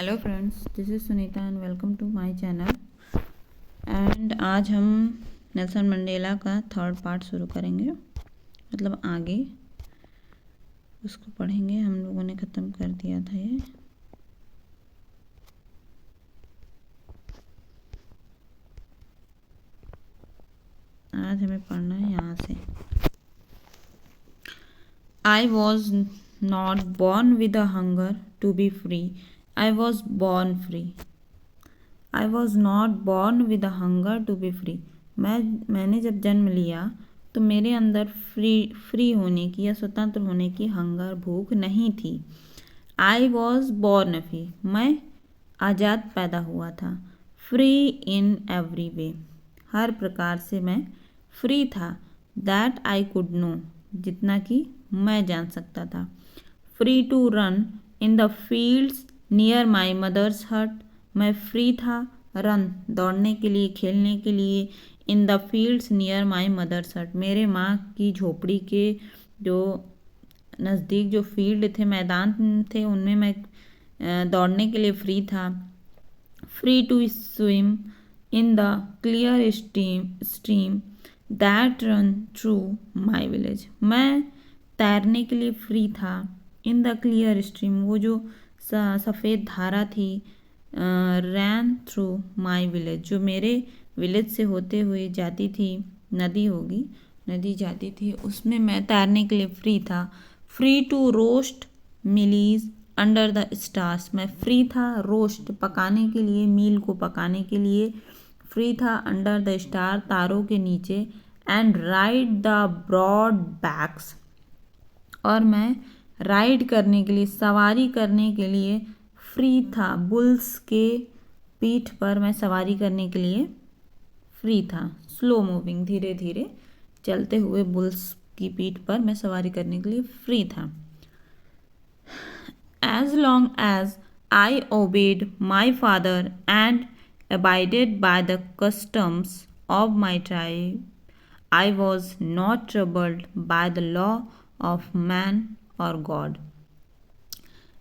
Hello friends, this is Sunita and welcome to my channel. And आज हम Nelson Mandela का third part शुरू करेंगे, मतलब आगे उसको पढ़ेंगे। हम लोगों ने ख़त्म कर दिया था ये। आज हमें पढ़ना है यहाँ से। I was not born with a hunger to be free, I was born free. I was not born with a hunger to be free. मैंने जब जन्म लिया तो मेरे अंदर फ्री होने की या स्वतंत्र होने की हंगर भूख नहीं थी। आई वॉज बॉर्न फ्री, मैं आज़ाद पैदा हुआ था। फ्री इन एवरी वे, हर प्रकार से मैं फ्री था। दैट आई कुड नो, जितना कि मैं जान सकता था। Free to run in the fields near my mother's hut, मैं फ्री था रन दौड़ने के लिए, खेलने के लिए। In the fields near my mother's hut, मेरे माँ की झोपड़ी के जो नज़दीक जो फील्ड थे, मैदान थे, उनमें मैं दौड़ने के लिए फ्री था। Free to swim in the clear stream that run through my village, मैं तैरने के लिए फ्री था। इन द क्लियर स्ट्रीम, वो जो सफ़ेद धारा थी, रैन थ्रू माई विलेज, जो मेरे विलेज से होते हुए जाती थी, नदी होगी, नदी जाती थी, उसमें मैं तैरने के लिए फ्री था। Free to roast mealies under the stars, मैं फ्री था रोस्ट पकाने के लिए, मील को पकाने के लिए फ्री था। अंडर द स्टार, तारों के नीचे। And ride the broad backs, और मैं राइड करने के लिए, सवारी करने के लिए फ्री था। बुल्स के पीठ पर मैं सवारी करने के लिए फ्री था। स्लो मूविंग, धीरे धीरे चलते हुए बुल्स की पीठ पर मैं सवारी करने के लिए फ्री था। As long as I obeyed my father and abided by the customs of my tribe, I was not troubled by the law of man or God.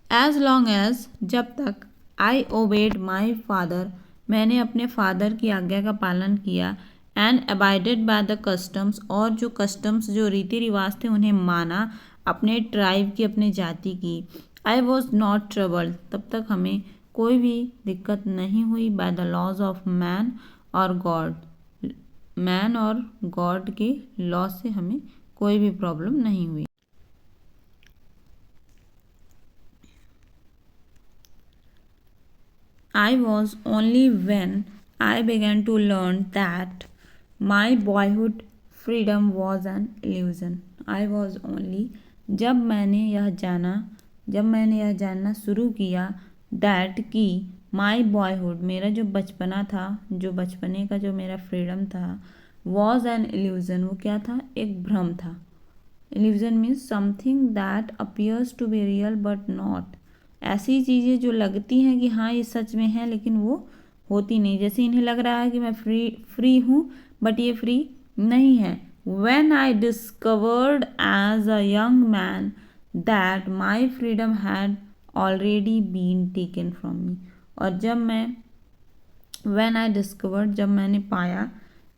As long as, जब तक, I obeyed my father, मैंने अपने father की आज्ञा का पालन किया। And abided by the customs, और जो कस्टम्स, जो रीति रिवाज थे, उन्हें माना, अपने ट्राइब की, अपने जाति की। आई वॉज नॉट ट्रबल्ड, तब तक हमें कोई भी दिक्कत नहीं हुई। By the laws of man और गॉड, मैन और गॉड के लॉ से हमें कोई भी प्रॉब्लम नहीं हुई। I was only when I began to learn that my boyhood freedom was an illusion. I was only, जब मैंने यह जानना शुरू किया, that कि my boyhood, मेरा जो बचपना था, जो बचपने का जो मेरा फ्रीडम था, was an illusion, वो क्या था? एक भ्रम था। Illusion means something that appears to be real but not, ऐसी चीज़ें जो लगती हैं कि हाँ ये सच में है, लेकिन वो होती नहीं। जैसे इन्हें लग रहा है कि मैं फ्री हूँ, बट ये फ्री नहीं है। When I discovered as a young man that my freedom had already been taken from me, और when I discovered, जब मैंने पाया,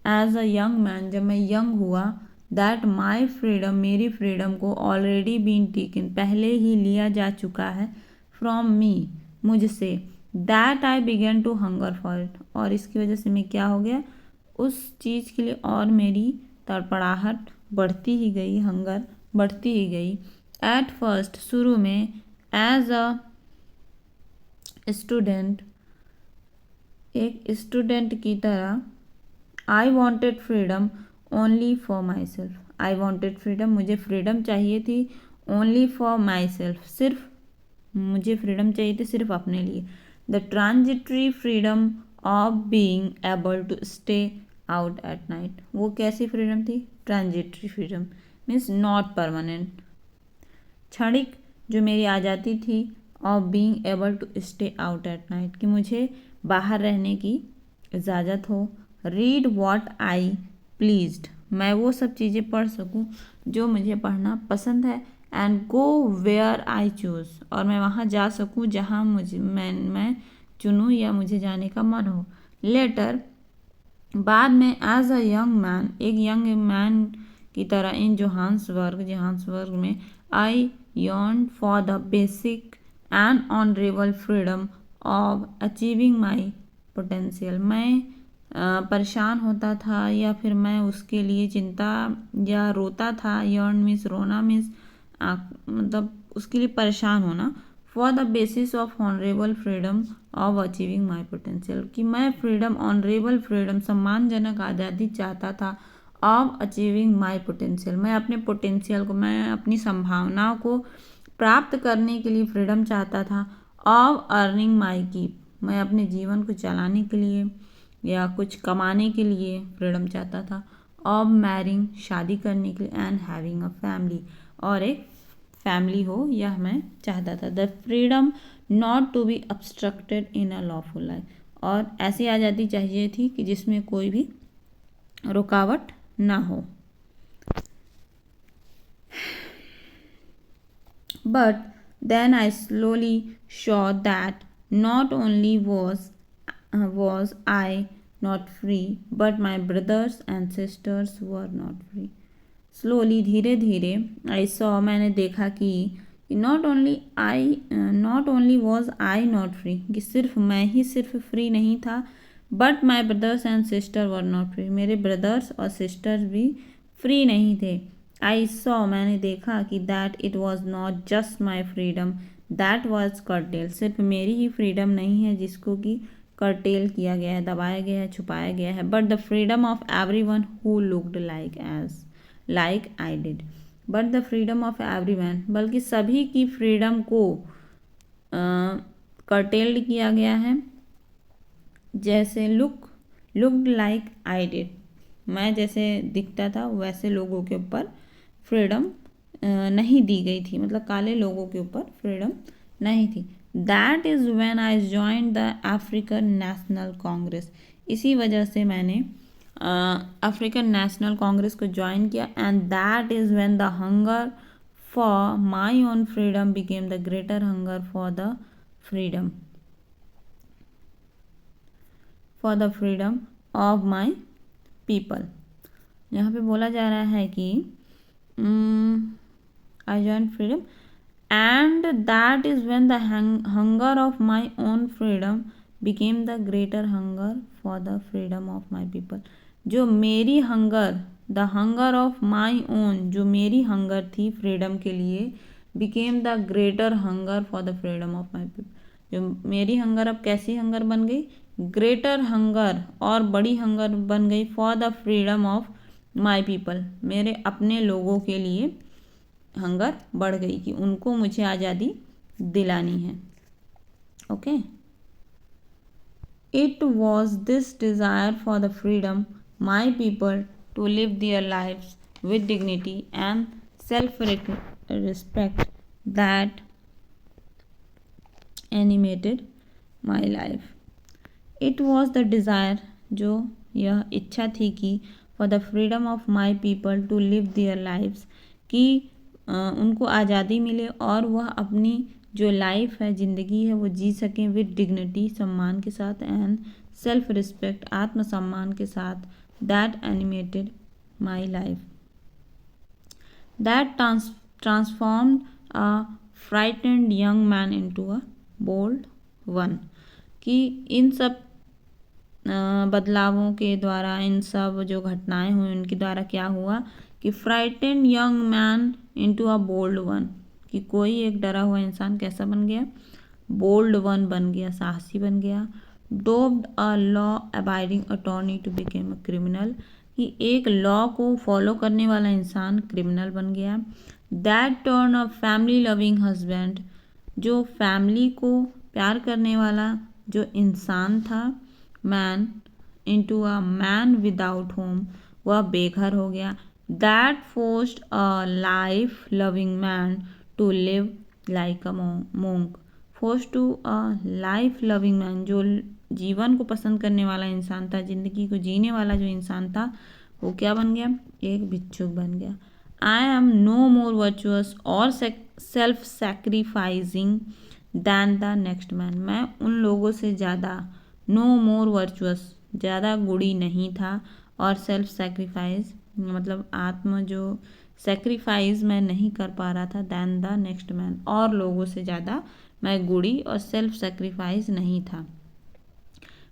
as a young man, जब मैं यंग हुआ, that my freedom, मेरी फ्रीडम को already been taken, पहले ही लिया जा चुका है, फ्रॉम मी, मुझसे। That I began to hunger for it, और इसकी वजह से मैं क्या हो गया? उस चीज़ के लिए और मेरी तड़पड़ाहट बढ़ती ही गई, हंगर बढ़ती ही गई। एट फर्स्ट, शुरू में, एज अ स्टूडेंट, एक स्टूडेंट की तरह, I wanted freedom only for my self, I wanted freedom, मुझे फ्रीडम चाहिए थी, ओनली फॉर माई सेल्फ, सिर्फ मुझे फ्रीडम चाहिए थी, सिर्फ अपने लिए। The transitory freedom of being able to stay out at night, वो कैसी फ्रीडम थी? Transitory freedom means not permanent, क्षणिक जो मेरी आज़ादी थी। Of being able to stay out at night, कि मुझे बाहर रहने की इजाज़त हो। रीड वॉट आई प्लीज्ड, मैं वो सब चीज़ें पढ़ सकूँ जो मुझे पढ़ना पसंद है। And go where I choose, और मैं वहाँ जा सकूँ जहाँ मैं चुनूँ या मुझे जाने का मन हो। लेटर, बाद में, एज अ यंग मैन, एक यंग मैन की तरह, इन जोहान्सबर्ग में, आई yearned for the basic and honourable freedom of achieving my potential. मैं परेशान होता था या फिर मैं उसके लिए चिंता या रोता था। यर्न मीन्स रोना, मीन्स मतलब उसके लिए परेशान होना। For the basis of honourable freedom of achieving my potential, कि मैं फ्रीडम, ऑनरेबल फ्रीडम, सम्मानजनक आज़ादी चाहता था। ऑफ अचीविंग माई पोटेंशियल, मैं अपने पोटेंशियल को, मैं अपनी संभावनाओं को प्राप्त करने के लिए फ्रीडम चाहता था। ऑफ अर्निंग माई कीप, मैं अपने जीवन को चलाने के लिए या कुछ कमाने के लिए फ्रीडम चाहता था। ऑफ मैरिंग, शादी करने के लिए। एंड हैविंग अ फैमिली, और एक फैमिली हो, यह मैं चाहता था। The freedom not to be obstructed in a lawful life, और ऐसी आज़ादी चाहिए थी कि जिसमें कोई भी रुकावट ना हो। But then I slowly saw that not only was I not free, but my brothers and sisters were not free. Slowly, धीरे धीरे, I saw, मैंने देखा कि not only was I not free, कि सिर्फ मैं ही सिर्फ फ्री नहीं था, but my brothers and sisters were not free, मेरे ब्रदर्स और सिस्टर्स भी फ्री नहीं थे। I saw, मैंने देखा कि that it was not just my freedom that was curtailed, सिर्फ मेरी ही फ्रीडम नहीं है जिसको कि curtail किया गया है, दबाया गया है, छुपाया गया है, but the freedom of everyone who looked like I did, but the freedom of everyone, बल्कि सभी की फ्रीडम को curtailed किया गया है, जैसे looked like I did, मैं जैसे दिखता था वैसे लोगों के ऊपर फ्रीडम नहीं दी गई थी, मतलब काले लोगों के ऊपर फ्रीडम नहीं थी। That is when I joined the African national Congress, इसी वजह से मैंने अफ्रीकन नेशनल कांग्रेस को ज्वाइन किया। And that is when the hunger for my own freedom became the greater hunger for the freedom of my people. यहाँ पे बोला जा रहा है कि I joined freedom, and that is when the hunger of my own freedom became the greater hunger for the freedom of my people. जो मेरी hunger, the hunger of my own, जो मेरी हंगर थी फ्रीडम के लिए, became the greater hunger for the freedom of my people, जो मेरी hunger अब कैसी हंगर बन गई, ग्रेटर हंगर, और बड़ी हंगर बन गई for the freedom of my people, मेरे अपने लोगों के लिए हंगर बढ़ गई कि उनको मुझे आज़ादी दिलानी है। Okay, it was this desire for the freedom my people to live their lives with dignity and self respect that animated my life. It was the desire, जो यह इच्छा थी कि for the freedom of my people to live their lives, कि उनको आज़ादी मिले और वह अपनी जो लाइफ है, ज़िंदगी है, वो जी सकें विद डिग्निटी, सम्मान के साथ, एंड सेल्फ रिस्पेक्ट, आत्मसम्मान के साथ, that animated my life, that transformed a frightened young man into a bold one, कि इन सब बदलावों के द्वारा, इन सब जो घटनाएं हुई उनके द्वारा क्या हुआ कि frightened young man into a bold one, कि कोई एक डरा हुआ इंसान कैसा बन गया, बोल्ड वन बन गया, साहसी बन गया। Dubbed a law abiding attorney to became a criminal, कि एक लॉ को फॉलो करने वाला इंसान क्रिमिनल बन गया। That turn a family loving husband, जो फैमिली को प्यार करने वाला जो इंसान था, man, into a man without home, वह बेघर हो गया। That forced a life loving man to live like a monk, forced to a life loving man, जो जीवन को पसंद करने वाला इंसान था, ज़िंदगी को जीने वाला जो इंसान था, वो क्या बन गया, एक भिक्षुक बन गया। I am no more virtuous और self sacrificing than the next man. मैं उन लोगों से ज़्यादा, नो मोर वर्चुअस, ज़्यादा गुणी नहीं था, और सेल्फ सेक्रीफाइस मतलब आत्म जो सेक्रीफाइस मैं नहीं कर पा रहा था, दैन द नेक्स्ट मैन, और लोगों से ज़्यादा मैं गुणी और सेल्फ सेक्रीफाइस नहीं था।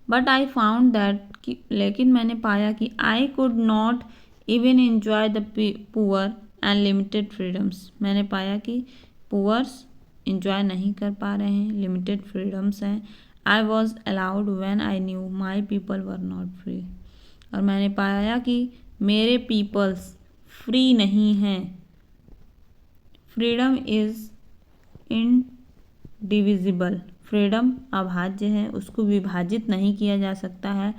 बट आई फाउंड दैट कि लेकिन मैंने पाया कि I could not even enjoy the poor and limited freedoms. मैंने पाया कि पुअर्स इन्जॉय नहीं कर पा रहे हैं, लिमिटेड फ्रीडम्स हैं। I was allowed when I knew my people were not free. और मैंने पाया कि मेरे पीपल्स फ्री नहीं हैं। Freedom is indivisible. फ्रीडम अभाज्य है, उसको विभाजित नहीं किया जा सकता है।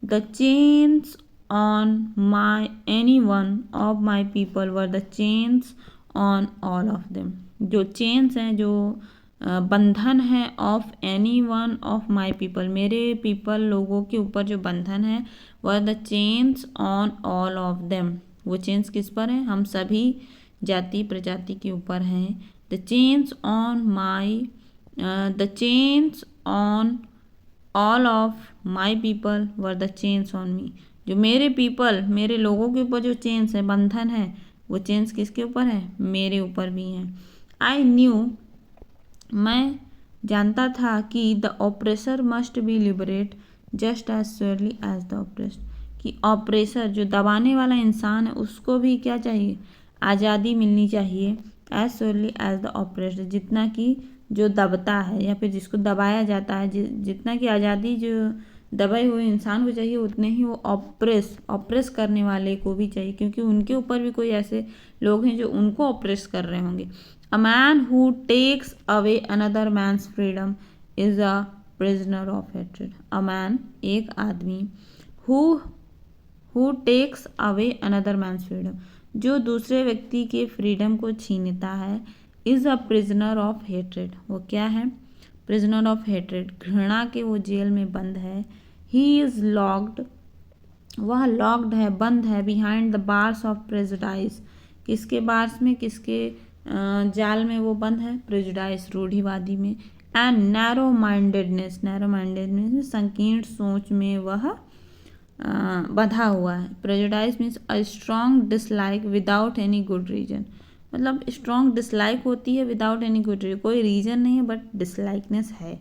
The chains on my any one of my people were the chains on all of them. जो चेन्स हैं, जो बंधन है, of any one of my people, मेरे पीपल लोगों के ऊपर जो बंधन है, were the chains on all of them. वो चेन्स किस पर हैं? हम सभी जाति प्रजाति के ऊपर हैं। The chains on my the chains on all of my people were the chains on me. जो मेरे पीपल, मेरे लोगों के ऊपर जो चेन्स है, बंधन है, वो चेन्स किसके ऊपर है? मेरे ऊपर भी हैं। आई न्यू, मैं जानता था कि the oppressor must be liberate just as surely as the oppressed. कि ऑपरेसर, जो दबाने वाला इंसान है, उसको भी क्या चाहिए? आज़ादी मिलनी चाहिए, as surely as the oppressed, जितना कि जो दबता है या फिर जिसको दबाया जाता है, जितना कि आज़ादी जो दबाए हुए इंसान को चाहिए, उतने ही वो ऑपरेस करने वाले को भी चाहिए, क्योंकि उनके ऊपर भी कोई ऐसे लोग हैं जो उनको ऑपरेस कर रहे होंगे। A man who takes away another man's freedom is a prisoner of hatred. A man, एक आदमी, who takes away another man's freedom, जो दूसरे व्यक्ति के फ्रीडम को छीनता है, is a prisoner of hatred. वो क्या है? प्रिजनर ऑफ हेट्रेड, घृणा के वो जेल में बंद है। ही इज लॉक्ड, वह लॉक्ड है, बंद है, behind the bars of prejudice. किसके बार्स में, किसके जाल में वो बंद है? प्रेजुडाइज, रूढ़िवादी में। And narrow mindedness, narrow mindedness संकीर्ण सोच में वह बंधा हुआ है। Prejudice means a strong dislike without any good reason. मतलब स्ट्रॉन्ग डिसलाइक होती है विदाउट एनी गुड रीजन, कोई रीजन नहीं है बट डिसलाइकनेस है।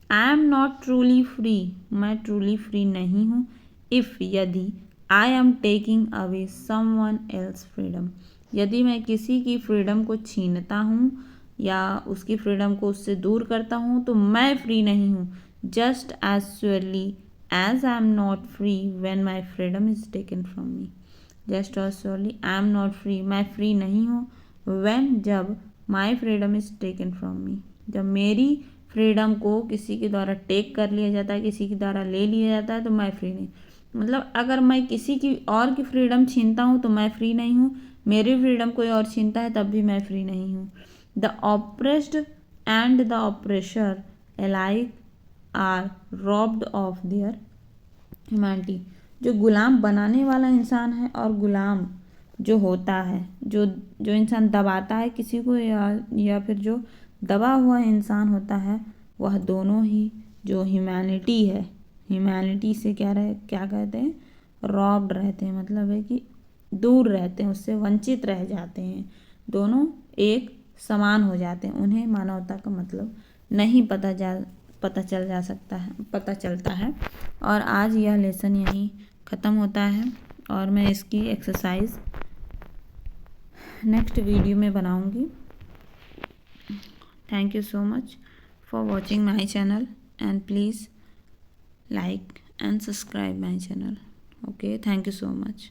I am not truly free, मैं ट्रूली फ्री नहीं हूँ। इफ़, यदि, I am taking away someone else freedom, यदि मैं किसी की फ्रीडम को छीनता हूँ या उसकी फ्रीडम को उससे दूर करता हूँ, तो मैं फ्री नहीं हूँ। Just as surely as I am not free when my freedom is taken from me. Just as surely I am not free, मैं फ्री नहीं हूँ, व्हेन, जब, my freedom is taken from me, जब मेरी freedom को किसी के द्वारा टेक कर लिया जाता है, किसी के द्वारा ले लिया जाता है, तो मैं फ्री नहीं। मतलब अगर मैं किसी की और की फ्रीडम छीनता हूँ तो मैं फ्री नहीं हूँ, मेरी फ्रीडम कोई और छीनता है तब भी मैं फ्री नहीं हूँ। The oppressed and the oppressor alike are robbed of their humanity. जो गुलाम बनाने वाला इंसान है और गुलाम जो होता है, जो जो इंसान दबाता है किसी को, या फिर जो दबा हुआ इंसान होता है, वह दोनों ही जो ह्यूमैनिटी है, ह्यूमैनिटी से क्या कहते हैं? रॉब्ड रहते हैं, मतलब है कि दूर रहते हैं, उससे वंचित रह जाते हैं। दोनों एक समान हो जाते हैं, उन्हें मानवता का मतलब नहीं पता चलता है। और आज यह लेसन यहीं ख़त्म होता है और मैं इसकी एक्सरसाइज नेक्स्ट वीडियो में बनाऊंगी। Thank you so much for watching my channel and please like and subscribe my channel. Okay, thank you so much.